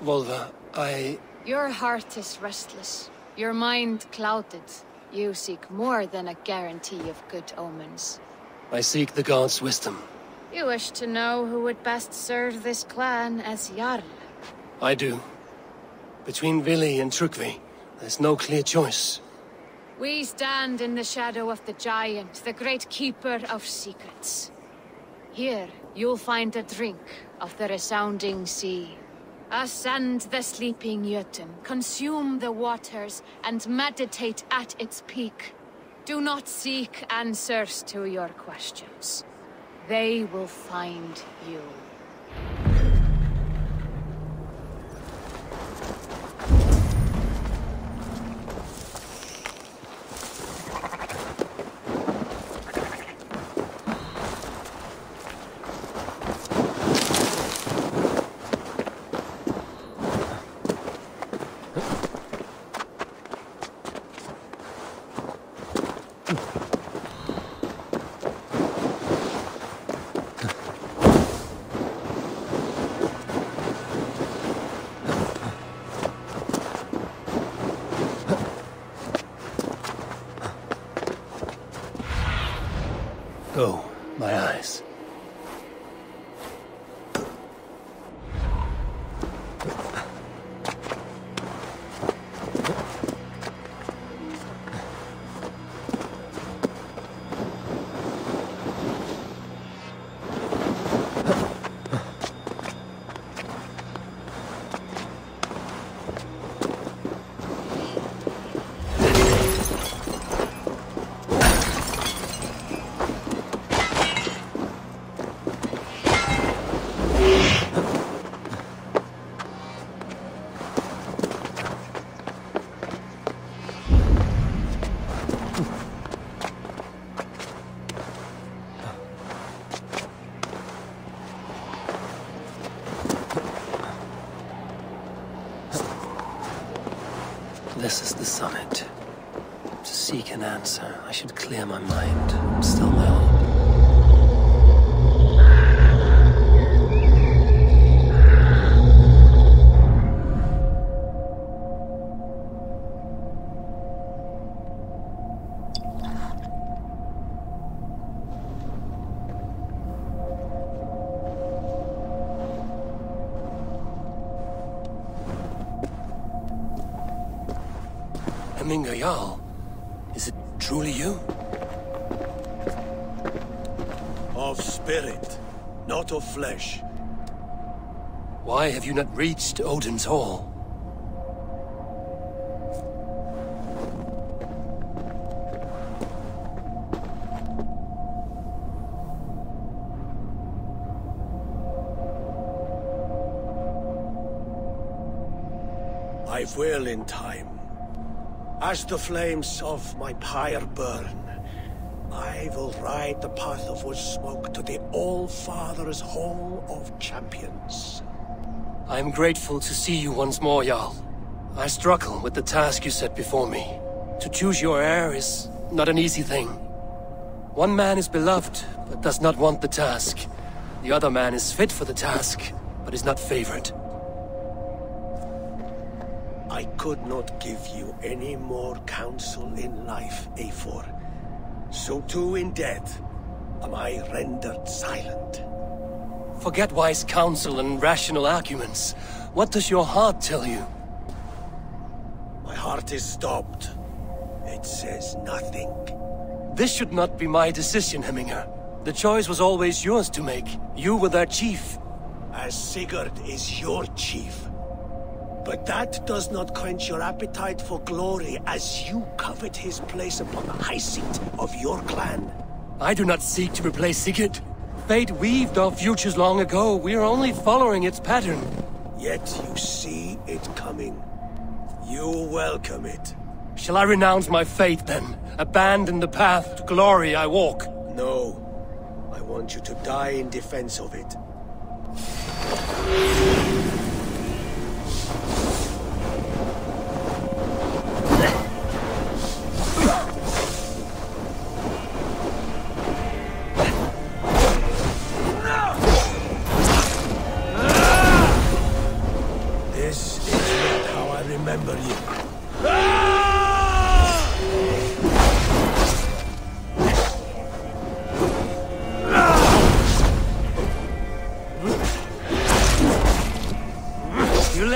Volva, Your heart is restless. Your mind clouded. You seek more than a guarantee of good omens. I seek the gods' wisdom. You wish to know who would best serve this clan as Jarl? I do. Between Vili and Trukvi, there's no clear choice. We stand in the shadow of the giant, the great keeper of secrets. Here, you'll find a drink of the resounding sea. Ascend the sleeping Jötun, consume the waters, and meditate at its peak. Do not seek answers to your questions. They will find you. Go, my eyes. This is the summit. To seek an answer, I should clear my mind. Still well. Jarl, is it truly you? Of spirit, not of flesh. Why have you not reached Odin's Hall? I will in time. As the flames of my pyre burn, I will ride the path of wood smoke to the All-Father's Hall of Champions. I am grateful to see you once more, Jarl. I struggle with the task you set before me. To choose your heir is not an easy thing. One man is beloved, but does not want the task. The other man is fit for the task, but is not favored. I could not give you any more counsel in life, Eivor. So too in death am I rendered silent. Forget wise counsel and rational arguments. What does your heart tell you? My heart is stopped. It says nothing. This should not be my decision, Hemminger. The choice was always yours to make. You were their chief. As Sigurd is your chief. But that does not quench your appetite for glory as you covet his place upon the high seat of your clan. I do not seek to replace Sigurd. Fate weaved our futures long ago. We are only following its pattern. Yet you see it coming. You welcome it. Shall I renounce my faith, then? Abandon the path to glory I walk? No. I want you to die in defense of it.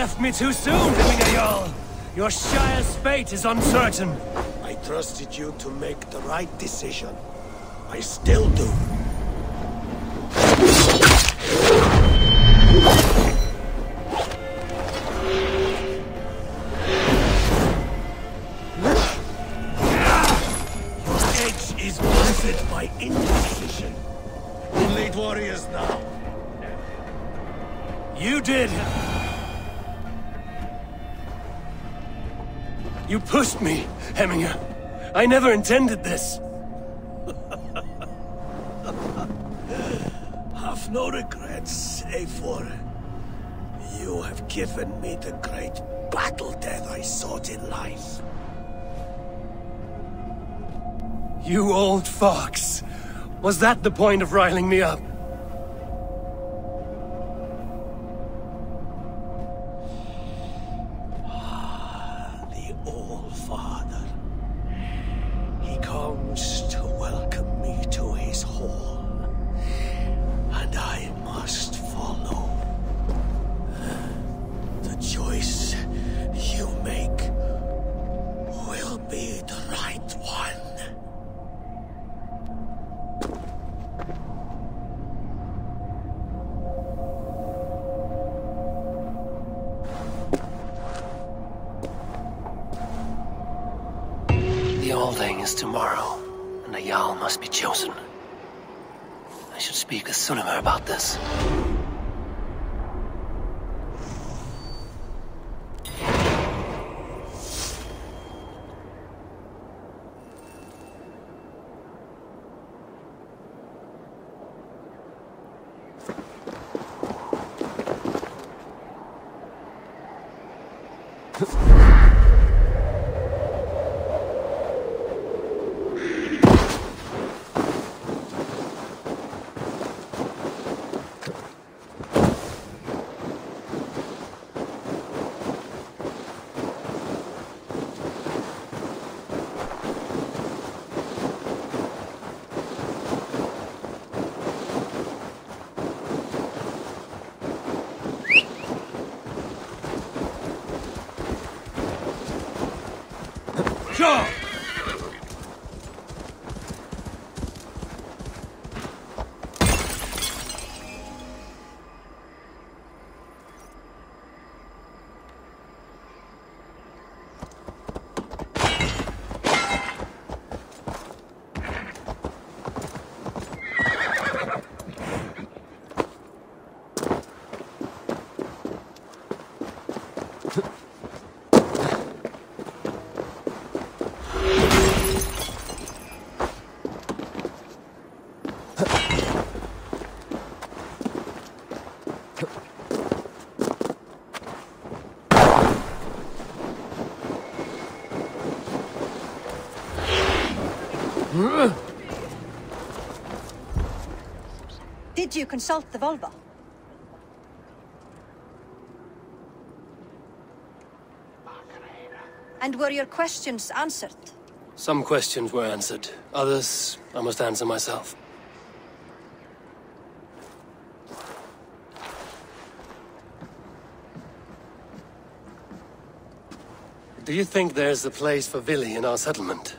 left me too soon, Hemminger Jarl. Your Shire's fate is uncertain. I trusted you to make the right decision. I still do. Your edge is blunted by indecision. You lead warriors now. You did. You pushed me, Hemminger. I never intended this. Have no regrets, save for you have given me the great battle death I sought in life. You old fox. Was that the point of riling me up? The Old Father. He comes to welcome me to his hall. And I must follow. The choice you make will be the right one. The Alding is tomorrow, and a Jarl must be chosen. I should speak with Sunnema about this. Sure! Did you consult the Volva? And were your questions answered? Some questions were answered. Others, I must answer myself. Do you think there's a place for Vili in our settlement?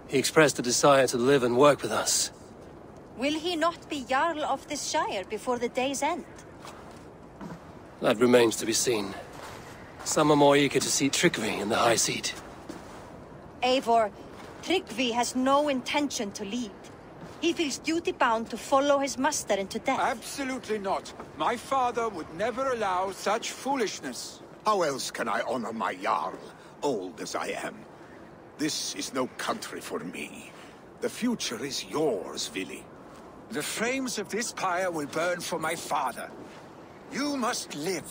He expressed a desire to live and work with us. Will he not be Jarl of this Shire before the day's end? That remains to be seen. Some are more eager to see Tryggvi in the high seat. Eivor, Tryggvi has no intention to lead. He feels duty-bound to follow his master into death. Absolutely not. My father would never allow such foolishness. How else can I honor my Jarl, old as I am? This is no country for me. The future is yours, Vili. The flames of this pyre will burn for my father. You must live.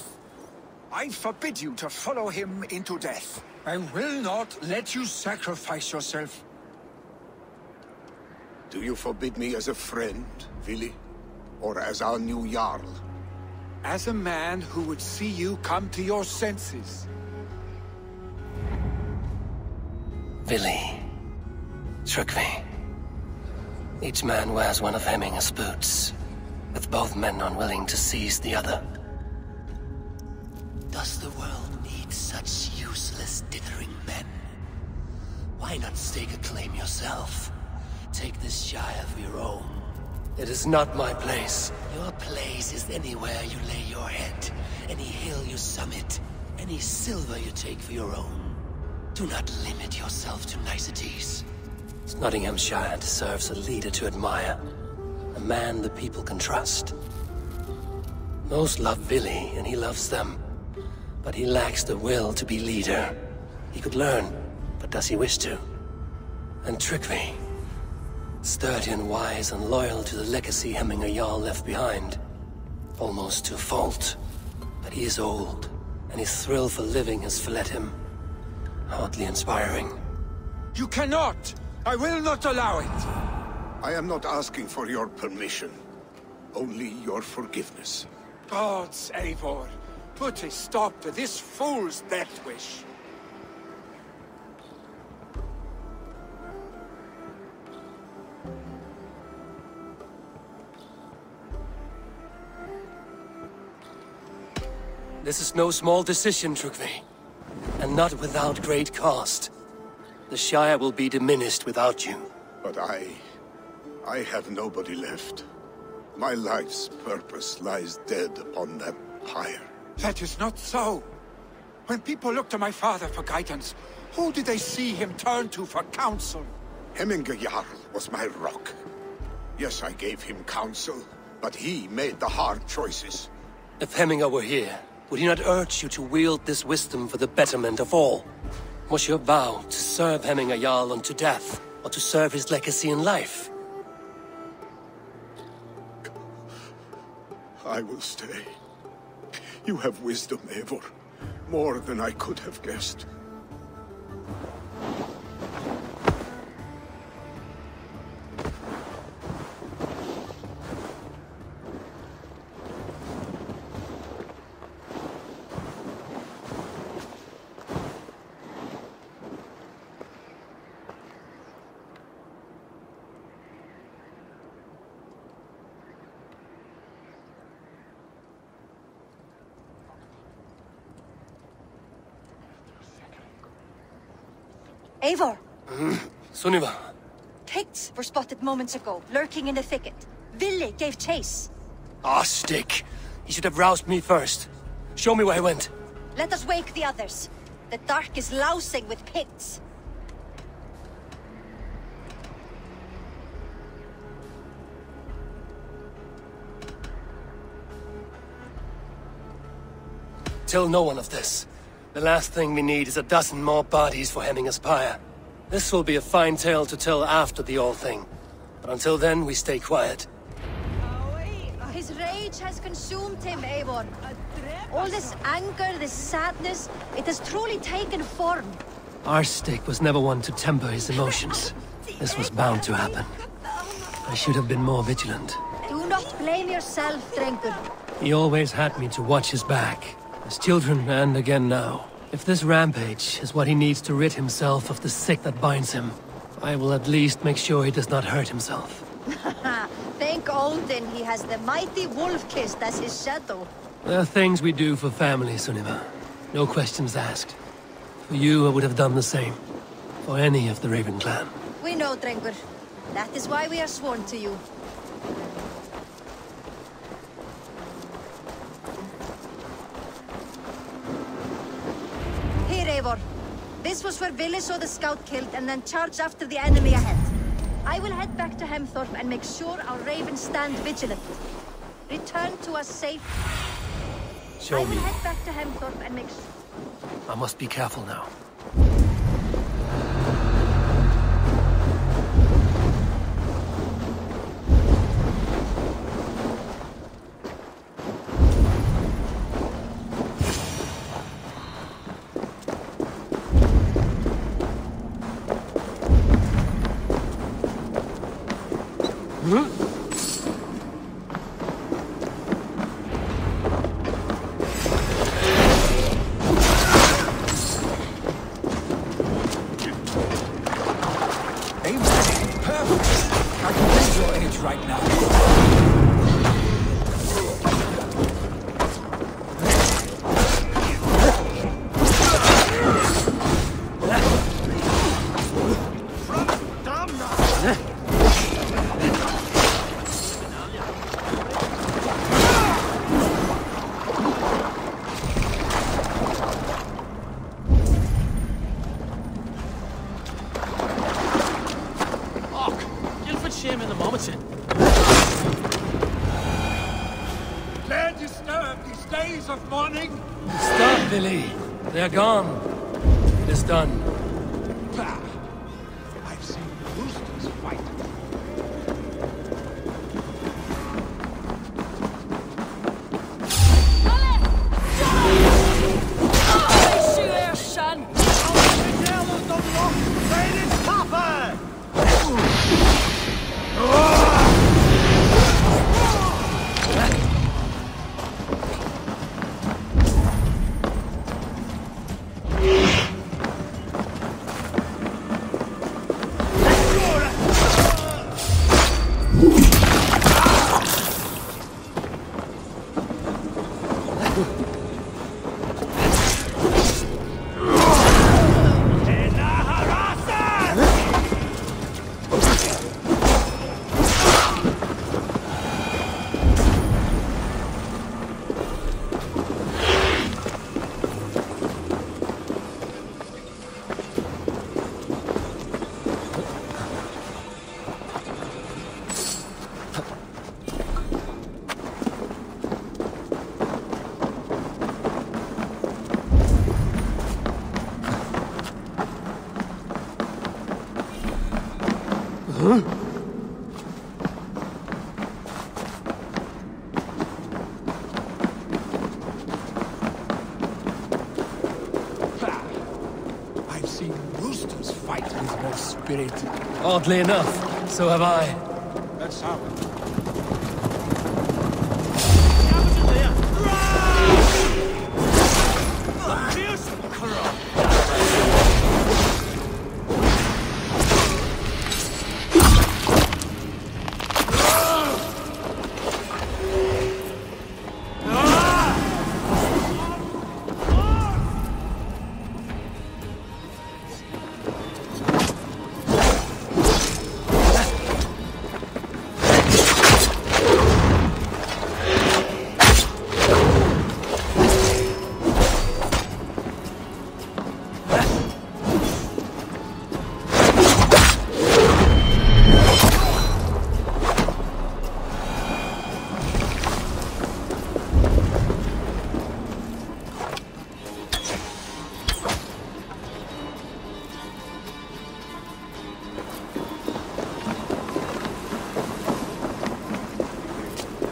I forbid you to follow him into death. I will not let you sacrifice yourself. Do you forbid me as a friend, Vili? Or as our new Jarl? As a man who would see you come to your senses. Vili. Tryggvi. Each man wears one of Hemminger's boots, with both men unwilling to seize the other. Does the world need such useless, dithering men? Why not stake a claim yourself? Take this shire for your own. It is not my place. Your place is anywhere you lay your head, any hill you summit, any silver you take for your own. Do not limit yourself to niceties. Nottinghamshire deserves a leader to admire, a man the people can trust. Most love Billy, and he loves them, but he lacks the will to be leader. He could learn, but does he wish to? And Trygve, sturdy and wise and loyal to the legacy Hemminger Jarl left behind, almost to a fault. But he is old, and his thrill for living has fled him. Hardly inspiring. You cannot! I will not allow it! I am not asking for your permission, only your forgiveness. Gods, Eivor, put a stop to this fool's death wish. This is no small decision, Trygve, and not without great cost. The Shire will be diminished without you. But I have nobody left. My life's purpose lies dead upon that pyre. That is not so. When people look to my father for guidance, who did they see him turn to for counsel? Hemminger Jarl was my rock. Yes, I gave him counsel, but he made the hard choices. If Hemminger were here, would he not urge you to wield this wisdom for the betterment of all? Was your vow to serve Hemminger Jarl unto death, or to serve his legacy in life? I will stay. You have wisdom, Eivor. More than I could have guessed. Eivor! Sunniva! Picts were spotted moments ago, lurking in the thicket. Ville gave chase. Ah, stick! He should have roused me first. Show me where he went. Let us wake the others. The dark is lousing with Picts. Tell no one of this. The last thing we need is a dozen more bodies for Hemminger's pyre. This will be a fine tale to tell after the all thing. But until then, we stay quiet. His rage has consumed him, Eivor. All this anger, this sadness, it has truly taken form. Our stick was never one to temper his emotions. This was bound to happen. I should have been more vigilant. Do not blame yourself, Drengur. He always had me to watch his back. As children, and again now. If this rampage is what he needs to rid himself of the sick that binds him, I will at least make sure he does not hurt himself. Thank Odin he has the mighty Wolf-Kissed as his shadow. There are things we do for family, Sunniva. No questions asked. For you, I would have done the same. For any of the Raven clan. We know, Drengur. That is why we are sworn to you. Here, Eivor. This was where Ville saw the scout killed and then charged after the enemy ahead. I will head back to Hemthorpe and make sure our ravens stand vigilant. Return to us safe. Show me. I will head back to Hemthorpe and make sure... I must be careful now. Dare disturb these days of mourning? Stop, Billy. They're gone. It is done. Bah! I've seen roosters fight. I've seen roosters fight with more spirit. Oddly enough, so have I. That's how.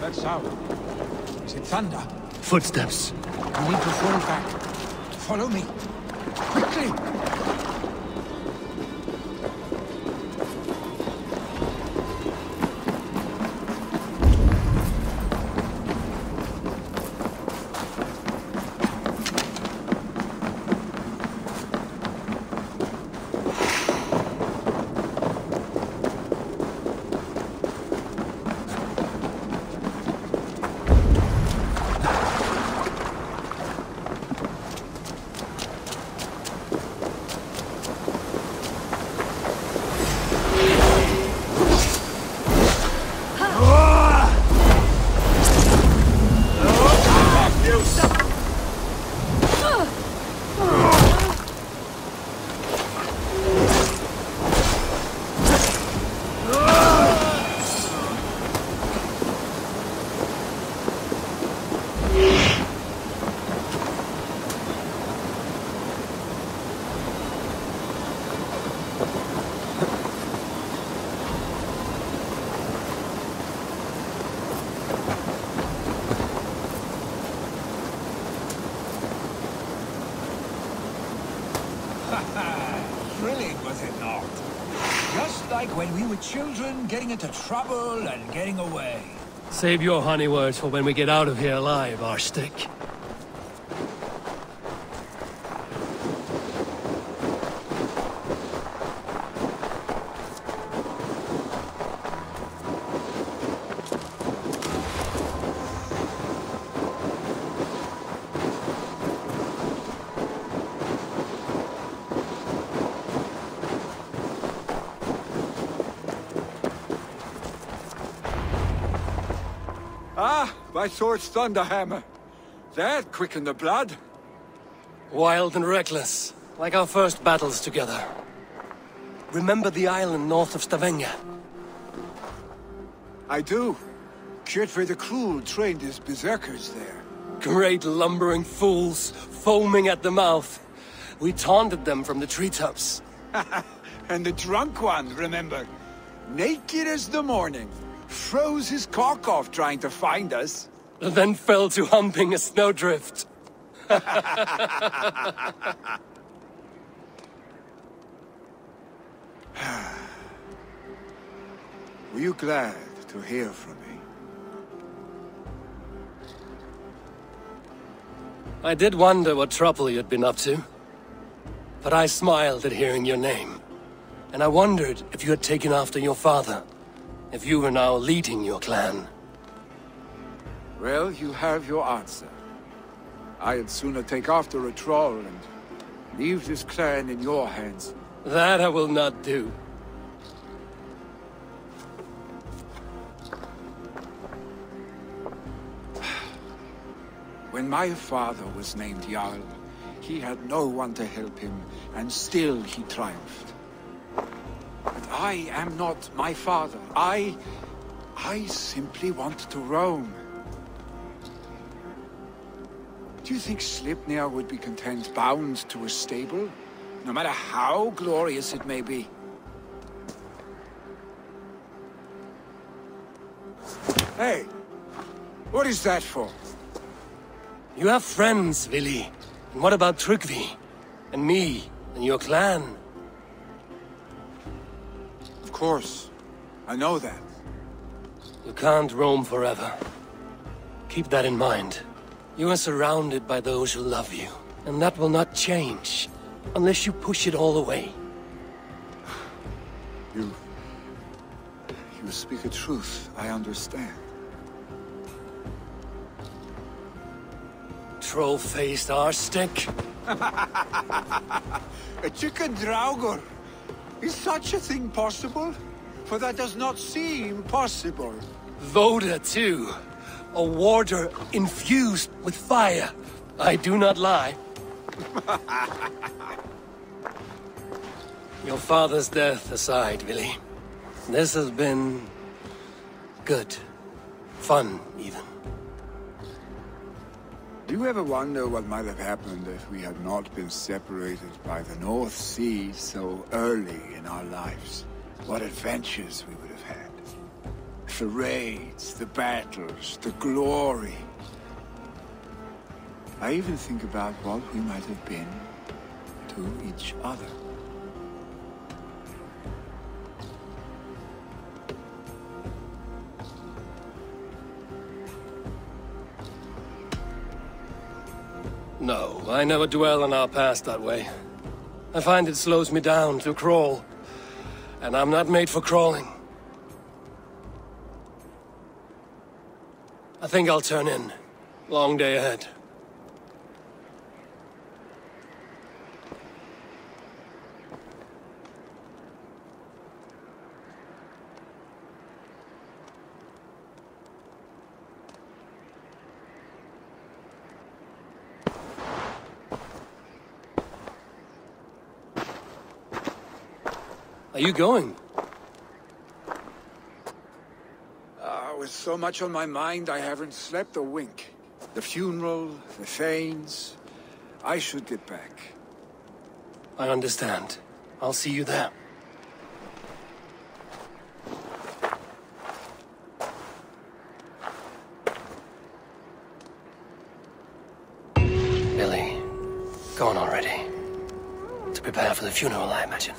That sound. Is it thunder? Footsteps. We need to fall back. Follow me. Quickly! Thrilling, was it not? Just like when we were children, getting into trouble and getting away. Save your honey words for when we get out of here alive, Arstick. Ah, by Thor's thunderhammer. That quickened the blood. Wild and reckless, like our first battles together. Remember the island north of Stavanger? I do. Kjotve the Cruel trained his berserkers there. Great lumbering fools, foaming at the mouth. We taunted them from the treetops. And the drunk one, remember? Naked as the morning. Froze his cock off trying to find us. Then fell to humping a snowdrift. Were you glad to hear from me? I did wonder what trouble you'd been up to. But I smiled at hearing your name. And I wondered if you had taken after your father. If you were now leading your clan. Well, you have your answer. I'd sooner take after a troll and leave this clan in your hands. That I will not do. When my father was named Jarl, he had no one to help him, and still he triumphed. But I am not my father. I simply want to roam. Do you think Sleipnir would be content bound to a stable? No matter how glorious it may be? Hey! What is that for? You have friends, Vili. And what about Tryggvi? And me? And your clan? Of course. I know that. You can't roam forever. Keep that in mind. You are surrounded by those who love you. And that will not change. Unless you push it all away. You speak a truth. I understand. Troll-faced arse-stick. A chicken draugur. Is such a thing possible? For that does not seem possible. Voda, too. A warder infused with fire. I do not lie. Your father's death aside, Vili. This has been... good. Fun, even. Do you ever wonder what might have happened if we had not been separated by the North Sea so early in our lives? What adventures we would have had. The raids, the battles, the glory. I even think about what we might have been to each other. No, I never dwell on our past that way. I find it slows me down to crawl. And I'm not made for crawling. I think I'll turn in. Long day ahead. Are you going? With so much on my mind, I haven't slept a wink. The funeral, the Thanes... I should get back. I understand. I'll see you there. Billy, gone already. To prepare for the funeral, I imagine.